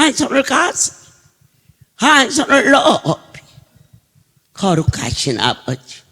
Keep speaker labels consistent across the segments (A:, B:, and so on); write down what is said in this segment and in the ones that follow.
A: 한 손을 가슴, 한 손을 높이. 거룩하신 아버지,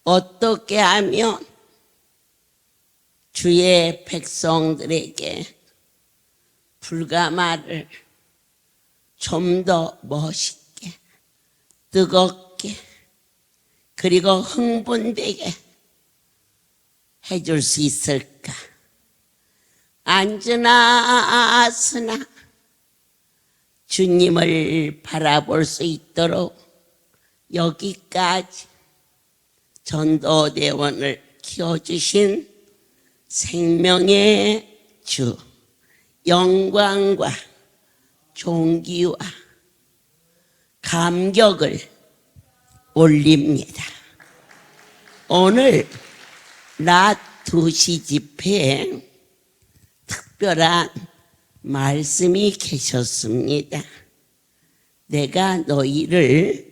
A: 어떻게 하면 주의 백성들에게 불가마를 좀 더 멋있게, 뜨겁게, 그리고 흥분되게 해줄 수 있을까? 앉으나 서나 주님을 바라볼 수 있도록 여기까지 전도대원을 키워주신 생명의 주, 영광과 존귀와 감격을 올립니다. 오늘 낮 2시 집회에 특별한 말씀이 계셨습니다. 내가 너희를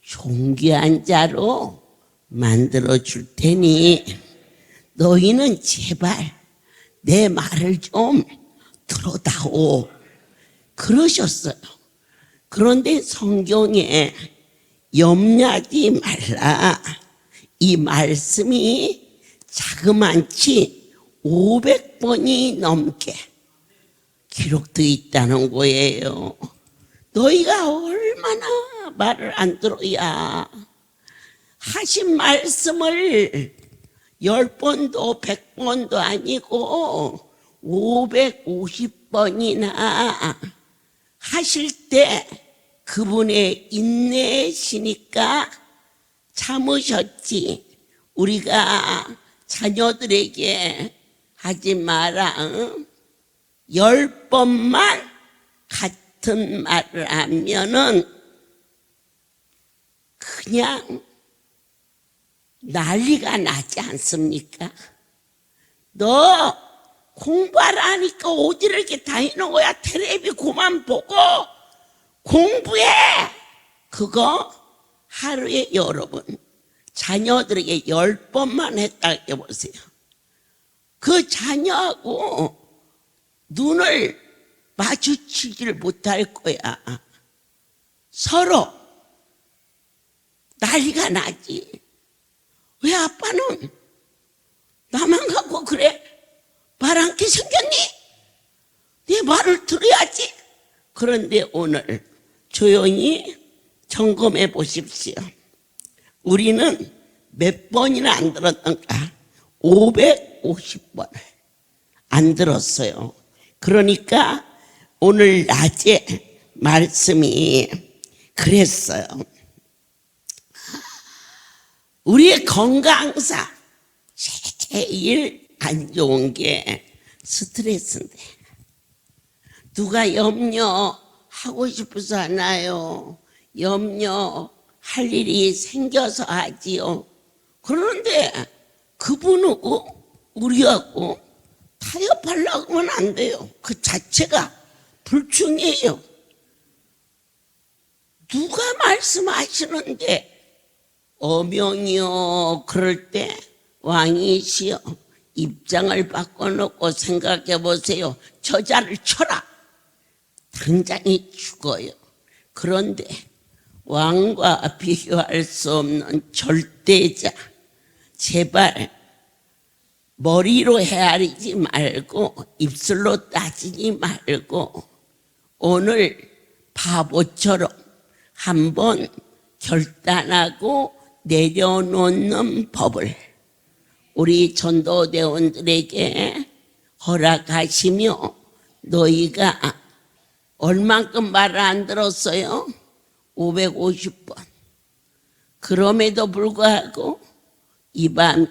A: 존귀한 자로 만들어 줄 테니 너희는 제발 내 말을 좀 들어다오, 그러셨어요. 그런데 성경에 염려하지 말라, 이 말씀이 자그만치 500번이 넘게 기록되어 있다는 거예요. 너희가 얼마나 말을 안 들어야 하신 말씀을 10번도 100번도 아니고 550번이나 하실 때 그분의 인내시니까 참으셨지. 우리가 자녀들에게 하지 마라. 10번만 같은 말을 하면은 그냥 난리가 나지 않습니까? 너 공부하라니까 어디를 이렇게 다니는 거야? 텔레비 그만 보고 공부해. 그거 하루에 여러분 자녀들에게 10번만 했다 해보세요. 그 자녀하고 눈을 마주치지를 못할 거야. 서로 난리가 나지. 왜 아빠는 나만 갖고 그래? 말 않게 생겼니? 네 말을 들어야지. 그런데 오늘 조용히 점검해 보십시오. 우리는 몇 번이나 안 들었던가? 550번을 안 들었어요. 그러니까 오늘 낮에 말씀이 그랬어요. 우리의 건강상 제일 안 좋은 게 스트레스인데 누가 염려하고 싶어서 하나요? 염려할 일이 생겨서 하지요. 그런데 그분하고 우리하고 타협하려고 하면 안 돼요. 그 자체가 불충이에요. 누가 말씀하시는데 어명이요 그럴 때 왕이시여 입장을 바꿔놓고 생각해 보세요. 저자를 쳐라. 당장이 죽어요. 그런데 왕과 비교할 수 없는 절대자, 제발 머리로 헤아리지 말고 입술로 따지지 말고 오늘 바보처럼 한번 결단하고 내려놓는 법을 우리 전도대원들에게 허락하시며 너희가 얼만큼 말을 안 들었어요? 550번. 그럼에도 불구하고 이 밤에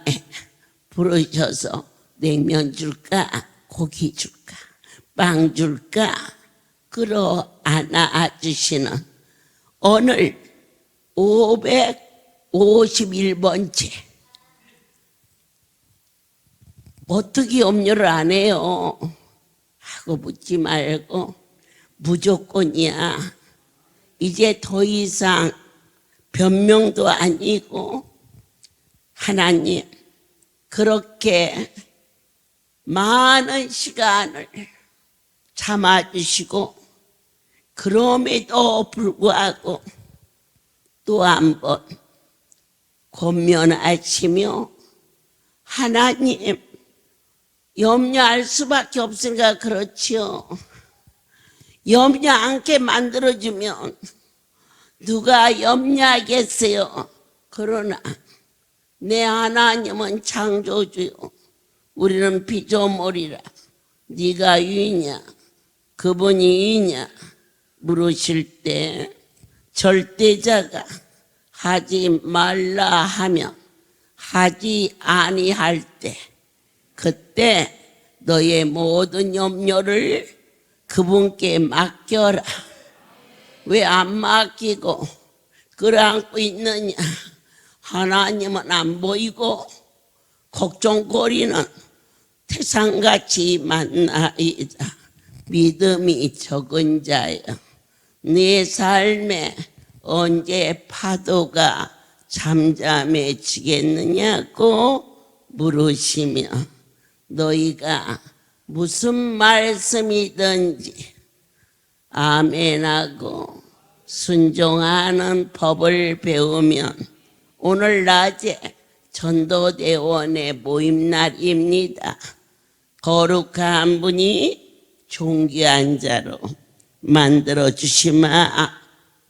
A: 부르셔서 냉면 줄까? 고기 줄까? 빵 줄까? 끌어안아 주시는 오늘 551번째. 어떻게 염려를 안 해요? 하고 묻지 말고 무조건이야. 이제 더 이상 변명도 아니고 하나님 그렇게 많은 시간을 참아주시고 그럼에도 불구하고 또 한 번 권면하시며 하나님 염려할 수밖에 없으니까 그렇지요. 염려 않게 만들어주면 누가 염려하겠어요. 그러나 내 하나님은 창조주요 우리는 피조물이라 네가 유이냐 그분이 유이냐 물으실 때 절대자가 하지 말라 하면 하지 아니할 때 그때 너의 모든 염려를 그분께 맡겨라. 왜 안 맡기고 끌어안고 있느냐? 하나님은 안 보이고 걱정거리는 태산같이 만나이다. 믿음이 적은 자여 네 삶에 언제 파도가 잠잠해지겠느냐고 물으시며 너희가 무슨 말씀이든지 아멘하고 순종하는 법을 배우면 오늘 낮에 전도대원의 모임날입니다. 거룩한 분이 존귀한 자로 만들어주시마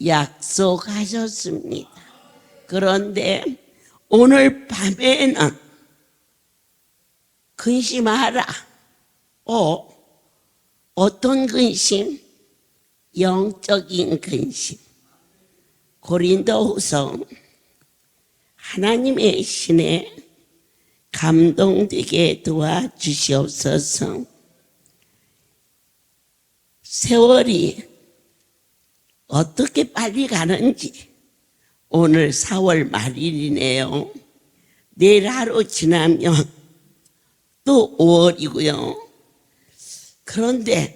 A: 약속하셨습니다. 그런데 오늘 밤에는 근심하라. 어떤 근심? 영적인 근심. 고린도후서 하나님의 신에 감동되게 도와주시옵소서. 세월이 어떻게 빨리 가는지. 오늘 4월 말일이네요. 내일 하루 지나면 또 5월이고요. 그런데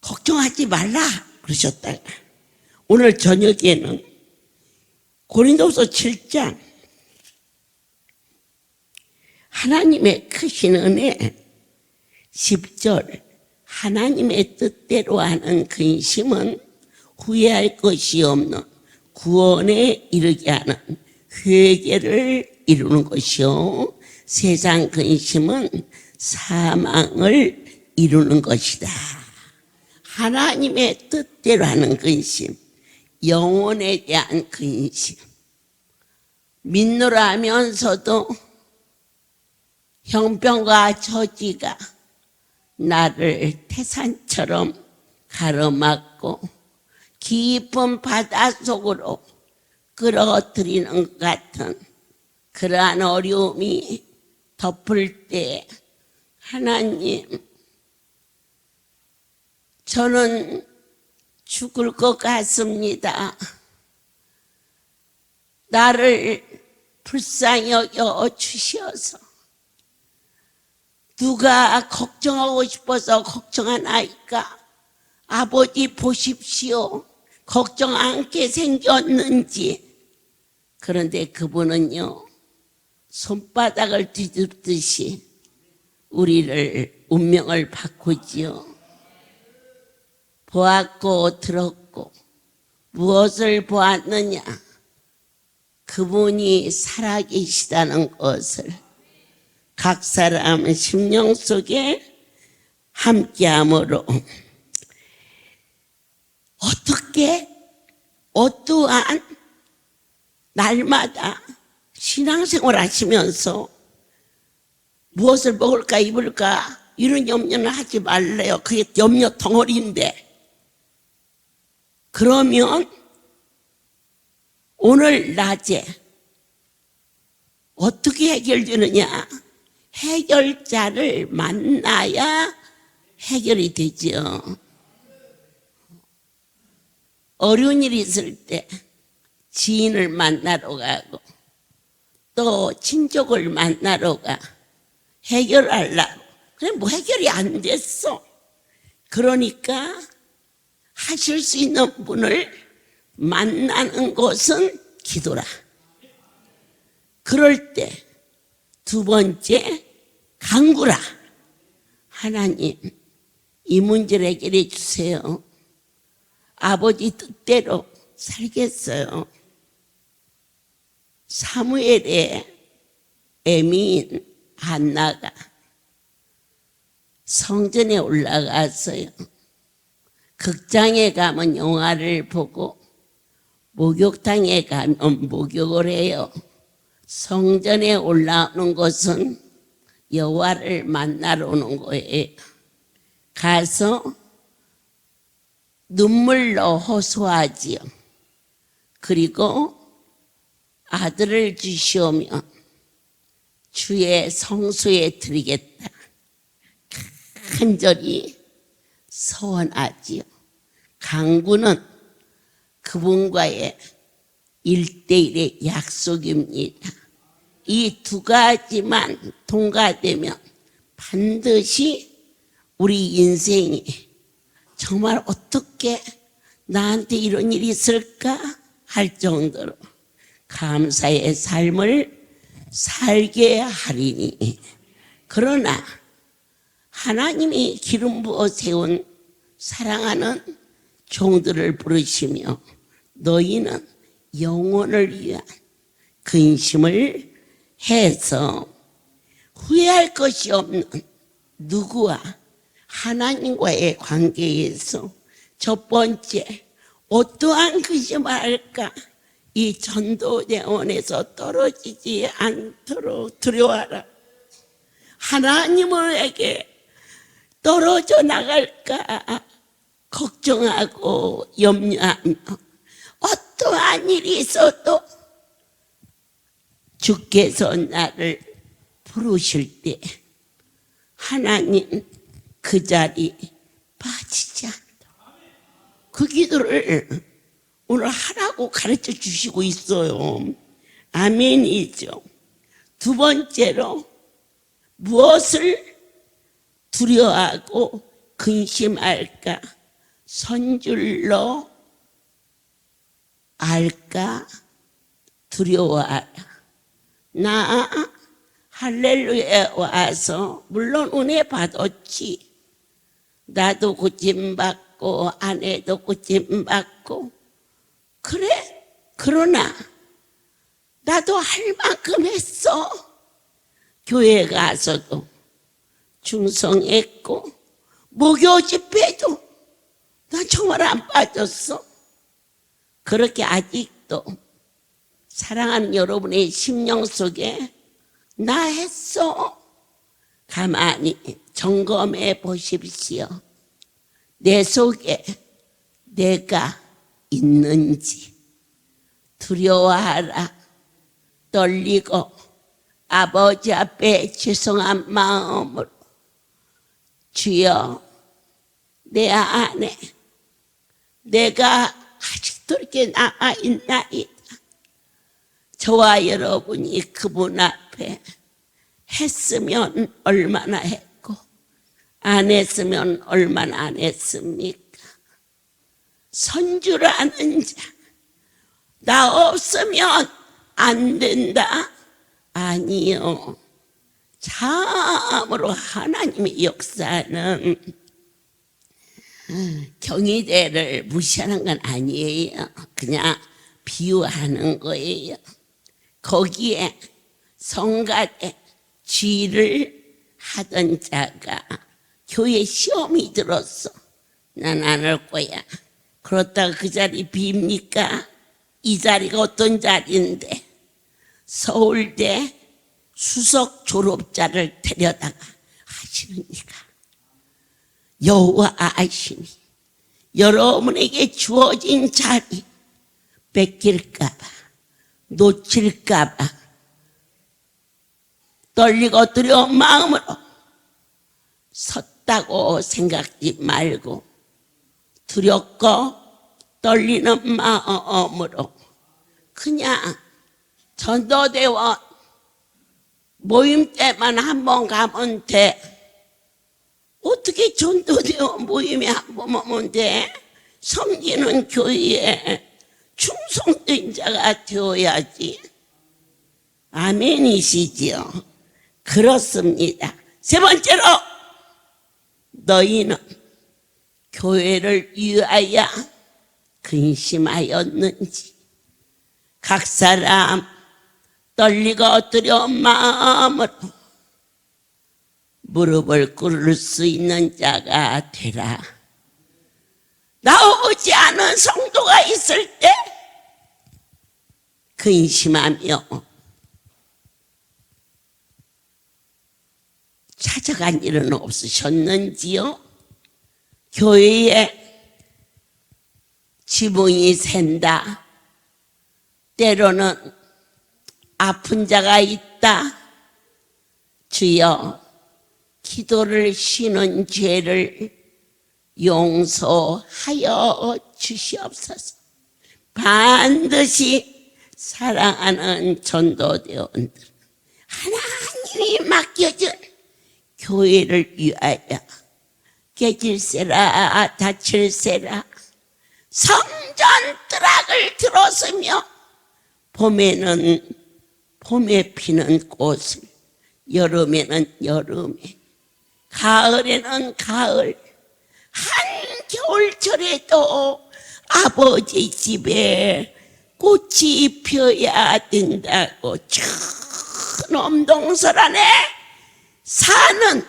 A: 걱정하지 말라 그러셨다가 오늘 저녁에는 고린도서 7장 하나님의 크신 은혜 10절 하나님의 뜻대로 하는 근심은 후회할 것이 없는 구원에 이르게 하는 회개를 이루는 것이요 세상 근심은 사망을 이루는 것이다. 하나님의 뜻대로 하는 근심, 영혼에 대한 근심. 믿노라 하면서도 형편과 처지가 나를 태산처럼 가로막고 깊은 바다 속으로 끌어들이는 것 같은 그러한 어려움이 덮을 때 하나님, 저는 죽을 것 같습니다. 나를 불쌍히 여겨 주셔서 누가 걱정하고 싶어서 걱정하나이까? 아버지 보십시오. 걱정 않게 생겼는지. 그런데 그분은요, 손바닥을 뒤집듯이 우리를 운명을 바꾸지요. 보았고 들었고 무엇을 보았느냐? 그분이 살아계시다는 것을 각 사람 심령 속에 함께함으로 어떻게 어떠한 날마다 신앙생활 하시면서 무엇을 먹을까 입을까 이런 염려는 하지 말래요. 그게 염려 덩어리인데. 그러면 오늘 낮에 어떻게 해결되느냐? 해결자를 만나야 해결이 되죠. 어려운 일이 있을 때 지인을 만나러 가고 또 친족을 만나러 가 해결하려고. 그래 뭐 해결이 안 됐어. 그러니까 하실 수 있는 분을 만나는 것은 기도라. 그럴 때 두 번째 간구라. 하나님, 이 문제를 해결해 주세요. 아버지 뜻대로 살겠어요. 사무엘의 애미인 한나가 성전에 올라갔어요. 극장에 가면 영화를 보고 목욕탕에 가면 목욕을 해요. 성전에 올라오는 것은 여호와를 만나러 오는 거예요. 가서 눈물로 호소하지요. 그리고 아들을 주시오며 주의 성소에 드리겠다. 간절히 서원하지요. 간구는 그분과의 1:1의 약속입니다. 이 두 가지만 통과되면 반드시 우리 인생이 정말 어떻게 나한테 이런 일이 있을까 할 정도로 감사의 삶을 살게 하리니. 그러나 하나님이 기름 부어 세운 사랑하는 종들을 부르시며 너희는 영혼을 위한 근심을 해서 후회할 것이 없는 누구와 하나님과의 관계에서 첫 번째 어떠한 근심을 할까? 이 전도대원에서 떨어지지 않도록 두려워하라. 하나님에게 떨어져 나갈까 걱정하고 염려하며 어떠한 일이 있어도 주께서 나를 부르실 때 하나님 그 자리 빠지지 않다. 그 기도를 오늘 하라고 가르쳐 주시고 있어요. 아멘이죠. 두 번째로 무엇을 두려워하고 근심할까? 선줄로 알까? 두려워하라. 나 할렐루야 와서 물론 은혜 받았지. 나도 고침받고 아내도 고침받고 그래. 그러나 나도 할 만큼 했어. 교회 가서도 충성했고 목요 집회도 난 정말 안 빠졌어. 그렇게 아직도 사랑하는 여러분의 심령 속에 나 했어. 가만히 점검해 보십시오. 내 속에 내가 있는지. 두려워하라. 떨리고 아버지 앞에 죄송한 마음으로 주여 내 안에 내가 아직도 이렇게 남아있나이다. 저와 여러분이 그분 앞에 했으면 얼마나 했고 안 했으면 얼마나 안 했습니까? 선주라는 자, 나 없으면 안 된다? 아니요. 참으로 하나님의 역사는 경희대를 무시하는 건 아니에요. 그냥 비유하는 거예요. 거기에 성가대 쥐를 하던 자가 교회 시험이 들었어. 난 안 할 거야. 그렇다고 그 자리 빕니까? 이 자리가 어떤 자리인데 서울대 수석 졸업자를 데려다가 하시는 이가 여호와 아시니 여러분에게 주어진 자리 뺏길까봐 놓칠까봐 떨리고 두려운 마음으로 섰다고 생각지 말고 두렵고 떨리는 마음으로 그냥 전도대원 모임 때만 한 번 가면 돼. 어떻게 전도대원 모임에 한 번 오면 돼? 섬기는 교회에 충성된 자가 되어야지. 아멘이시지요? 그렇습니다. 세 번째로 너희는 교회를 위하여 근심하였는지. 각 사람 떨리고 두려운 마음으로 무릎을 꿇을 수 있는 자가 되라. 나오지 않은 성도가 있을 때 근심하며 찾아간 일은 없으셨는지요? 교회에 지붕이 샌다. 때로는 아픈 자가 있다. 주여 기도를 쉬는 죄를 용서하여 주시옵소서. 반드시 사랑하는 전도대원들 하나님이 맡겨준 교회를 위하여 깨질세라 다칠세라 성전 뜰락을 들었으며 봄에는 봄에 피는 꽃을 여름에는 여름에 가을에는 가을 한겨울철에도 아버지 집에 꽃이 피어야 된다고 큰 엄동설 안에 사는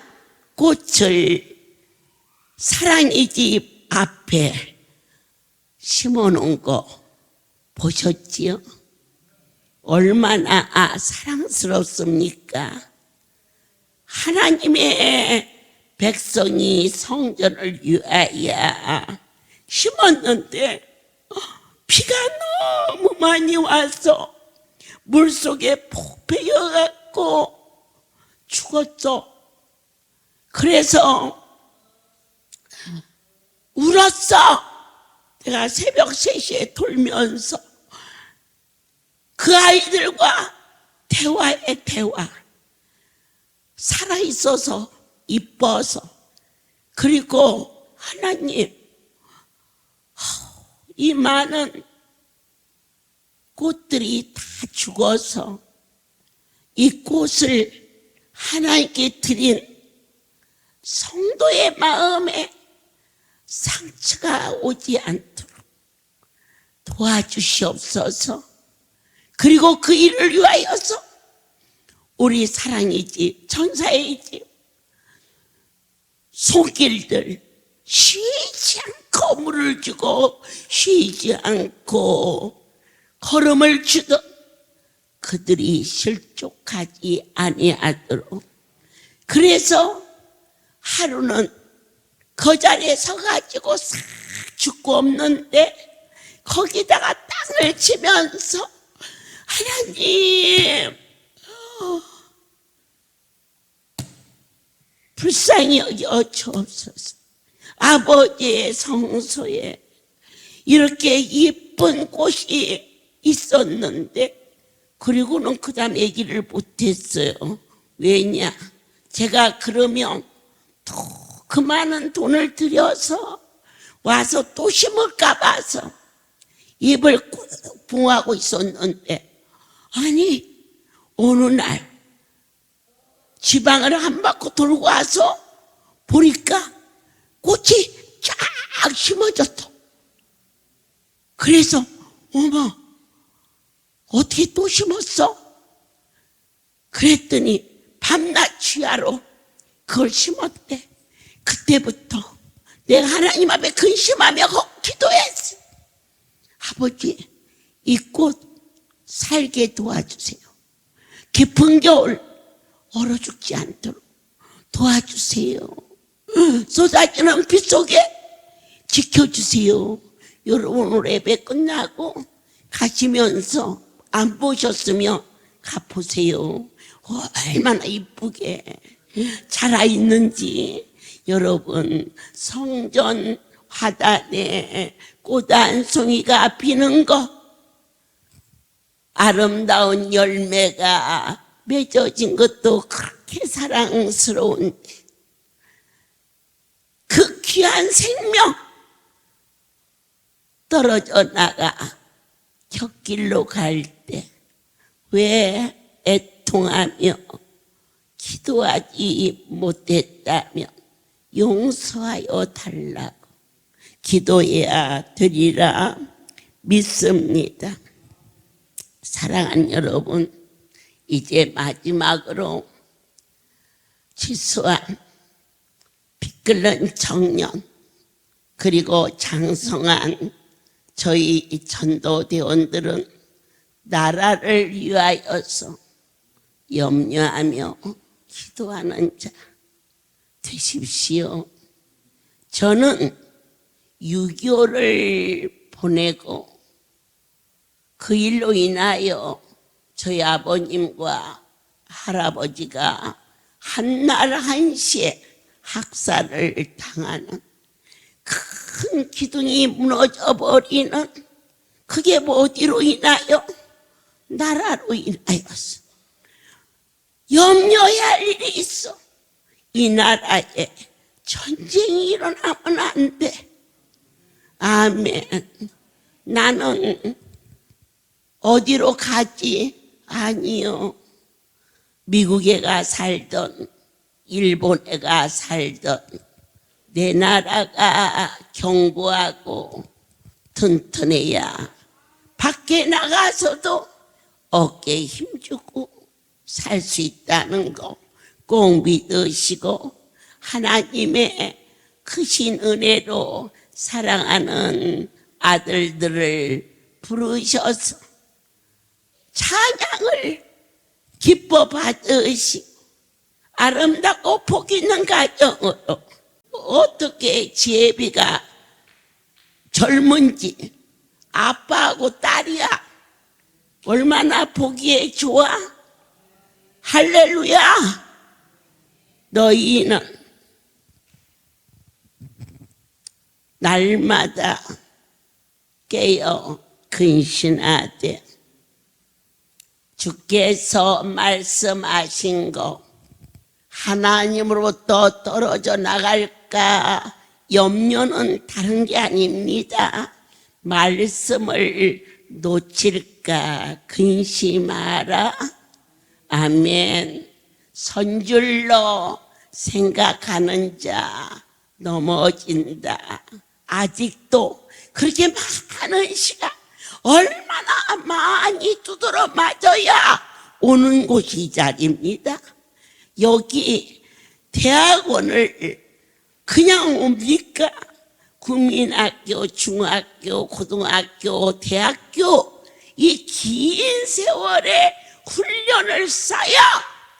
A: 꽃을 사랑의 집 앞에 심어놓은 거 보셨지요? 얼마나 사랑스럽습니까? 하나님의 백성이 성전을 위하여 심었는데 비가 너무 많이 와서 물속에 폭 베여갖고 죽었어. 그래서 울었어. 내가 새벽 3시에 돌면서 그 아이들과 대화에 대화. 살아있어서 이뻐서. 그리고 하나님, 이 많은 꽃들이 다 죽어서 이 꽃을 하나님께 드린 성도의 마음에 상처가 오지 않도록 도와주시옵소서. 그리고 그 일을 위하여서 우리 사랑의 집, 천사의 집, 손길들 쉬지 않고 물을 주고 쉬지 않고 걸음을 주던 그들이 실족하지 아니하도록. 그래서 하루는 그 자리에 서가지고 싹 죽고 없는데 거기다가 땅을 치면서 하나님 불쌍히 여겨 주옵소서. 아버지의 성소에 이렇게 이쁜 꽃이 있었는데 그리고는 그 다음 얘기를 못했어요. 왜냐? 제가 그러면 또 그 많은 돈을 들여서 와서 또 심을까 봐서 입을 꾹 봉하고 있었는데, 아니 어느 날 지방을 한 바퀴 돌고 와서 보니까 꽃이 쫙 심어졌다. 그래서 어머 어떻게 또 심었어? 그랬더니 밤낮 취하로 그걸 심었대. 그때부터 내가 하나님 앞에 근심하며 기도했어. 아버지, 이 꽃 살게 도와주세요. 깊은 겨울 얼어 죽지 않도록 도와주세요. 쏟아지는 비 속에 지켜주세요. 여러분 오늘 예배 끝나고 가시면서 안 보셨으면 가보세요. 얼마나 이쁘게 자라있는지. 여러분 성전 화단에 꽃 한 송이가 피는 거, 아름다운 열매가 맺어진 것도 그렇게 사랑스러운데 그 귀한 생명 떨어져 나가 곁길로 갈 때 왜 애통하며 기도하지 못했다며 용서하여 달라고 기도해야 되리라 믿습니다. 사랑하는 여러분, 이제 마지막으로 치수한 피 끓는 청년 그리고 장성한 저희 전도대원들은 나라를 위하여서 염려하며 기도하는 자 되십시오. 저는 6.25를 보내고 그 일로 인하여 저희 아버님과 할아버지가 한날 한시에 학살을 당하는 큰 기둥이 무너져 버리는, 그게 어디로 인하여? 나라로 인하여서. 염려해야 할 일이 있어. 이 나라에 전쟁이 일어나면 안 돼. 아멘. 나는 어디로 가지? 아니요. 미국에 가 살던 일본에 가 살던 내 나라가 견고하고 튼튼해야 밖에 나가서도 어깨에 힘주고 살 수 있다는 거 꼭 믿으시고, 하나님의 크신 은혜로 사랑하는 아들들을 부르셔서 찬양을 기뻐 받으시고 아름답고 복 있는 가정으로 어떻게 지혜비가 젊은지 아빠하고 딸이야. 얼마나 보기에 좋아? 할렐루야. 너희는 날마다 깨어 근신하되 주께서 말씀하신 거 하나님으로부터 떨어져 나갈까 염려는 다른 게 아닙니다. 말씀을 놓칠까 근심하라. 아멘. 선줄로 생각하는 자 넘어진다. 아직도 그렇게 많은 시간, 얼마나 많이 두드러 맞아야 오는 곳이 이 자리입니다. 여기 대학원을 그냥 옵니까? 국민학교, 중학교, 고등학교, 대학교, 이 긴 세월에 훈련을 쌓아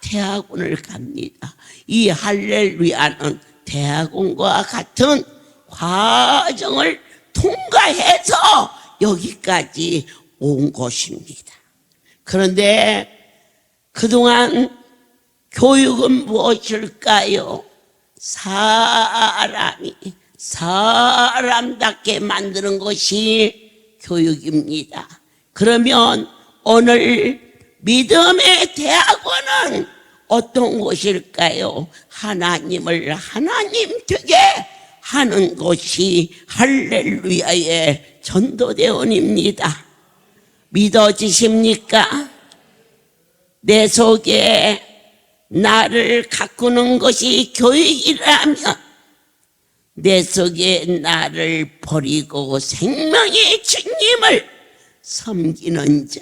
A: 대학원을 갑니다. 이 할렐루야는 대학원과 같은 과정을 통과해서 여기까지 온 것입니다. 그런데 그동안 교육은 무엇일까요? 사람이 사람답게 만드는 것이 교육입니다. 그러면 오늘 믿음의 대학원은 어떤 곳일까요? 하나님을 하나님 되게 하는 것이 할렐루야의 전도대원입니다. 믿어지십니까? 내 속에 나를 가꾸는 것이 교육이라면 내 속에 나를 버리고 생명의 주님을 섬기는 자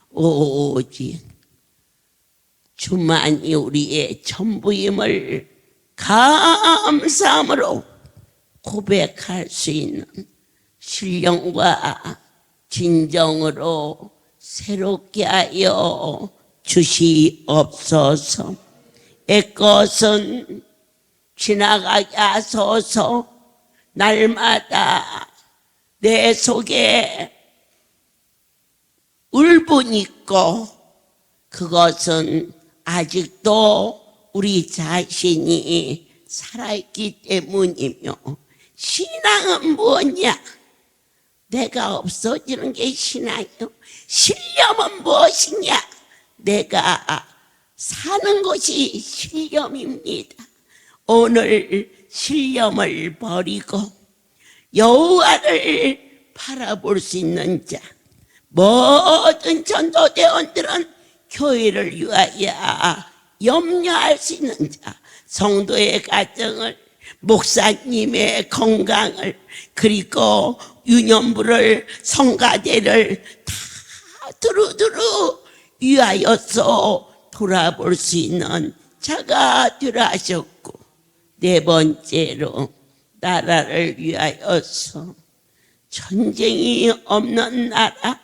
A: 오직 주만이 우리의 전부임을 감사함으로 고백할 수 있는 신령과 진정으로 새롭게 하여 주시옵소서. 애것은 지나가게 하소서. 날마다 내 속에 울분이 있고 그것은 아직도 우리 자신이 살아있기 때문이며, 신앙은 뭐냐? 내가 없어지는 게 신앙이요. 신념은 무엇이냐? 내가 사는 것이 신념입니다. 오늘 신념을 버리고 여호와를 바라볼 수 있는 자, 모든 전도대원들은 교회를 위하여 염려할 수 있는 자, 성도의 가정을, 목사님의 건강을, 그리고 유년부를, 성가대를 다 두루두루 위하여서 돌아볼 수 있는 자가 되라 하셨고, 네 번째로 나라를 위하여서 전쟁이 없는 나라,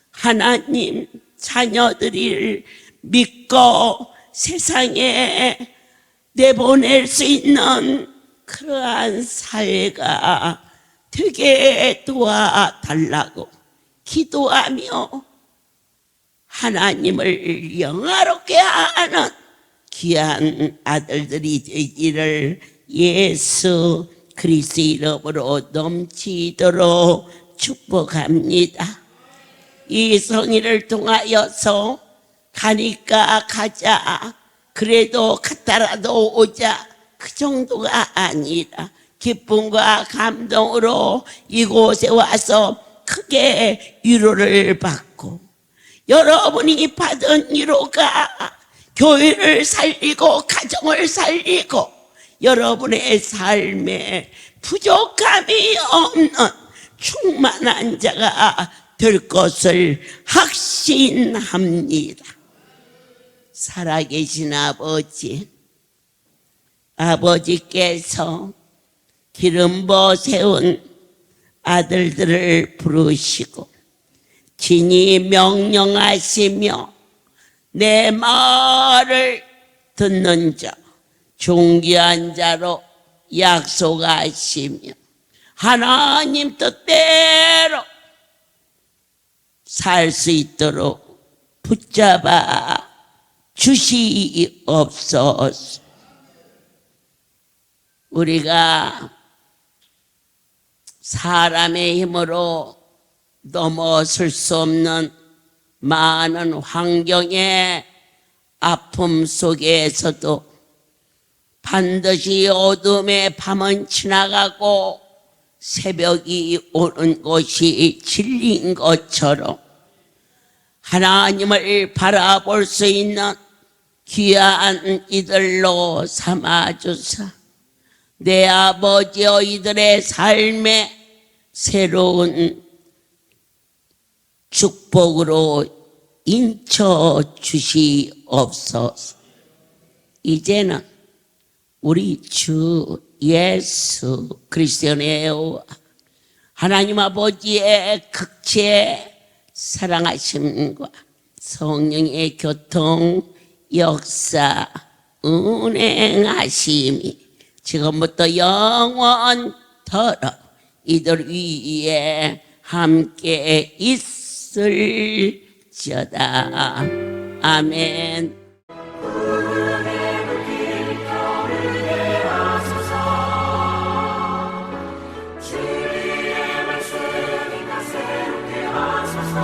A: 하나님 자녀들을 믿고 세상에 내보낼 수 있는 그러한 사회가 되게 도와달라고 기도하며 하나님을 영화롭게 하는 귀한 아들들이 되기를 예수 그리스도 이름으로 넘치도록 축복합니다. 이 성의를 통하여서 가니까 가자, 그래도 갔다라도 오자, 그 정도가 아니라 기쁨과 감동으로 이곳에 와서 크게 위로를 받고, 여러분이 받은 위로가 교회를 살리고 가정을 살리고 여러분의 삶에 부족함이 없는 충만한 자가 될 것을 확신합니다. 살아계신 아버지께서 기름 부어 세운 아들들을 부르시고 친히 명령하시며 내 말을 듣는 자, 존귀한 자로 약속하시며 하나님 뜻대로 살 수 있도록 붙잡아 주시옵소서. 우리가 사람의 힘으로 넘어설 수 없는 많은 환경의 아픔 속에서도 반드시 어둠의 밤은 지나가고 새벽이 오는 것이 진리인 것처럼 하나님을 바라볼 수 있는 귀한 이들로 삼아주사 내 아버지여 이들의 삶에 새로운 축복으로 인쳐 주시옵소서. 이제는 우리 주 예수 그리스도의 하나님 아버지의 극치의 사랑하심과 성령의 교통 역사 운행하심이 지금부터 영원토록 이들 위에 함께 있을지어다. 아멘.
B: 주의 말씀이 나 새롭게 하소서.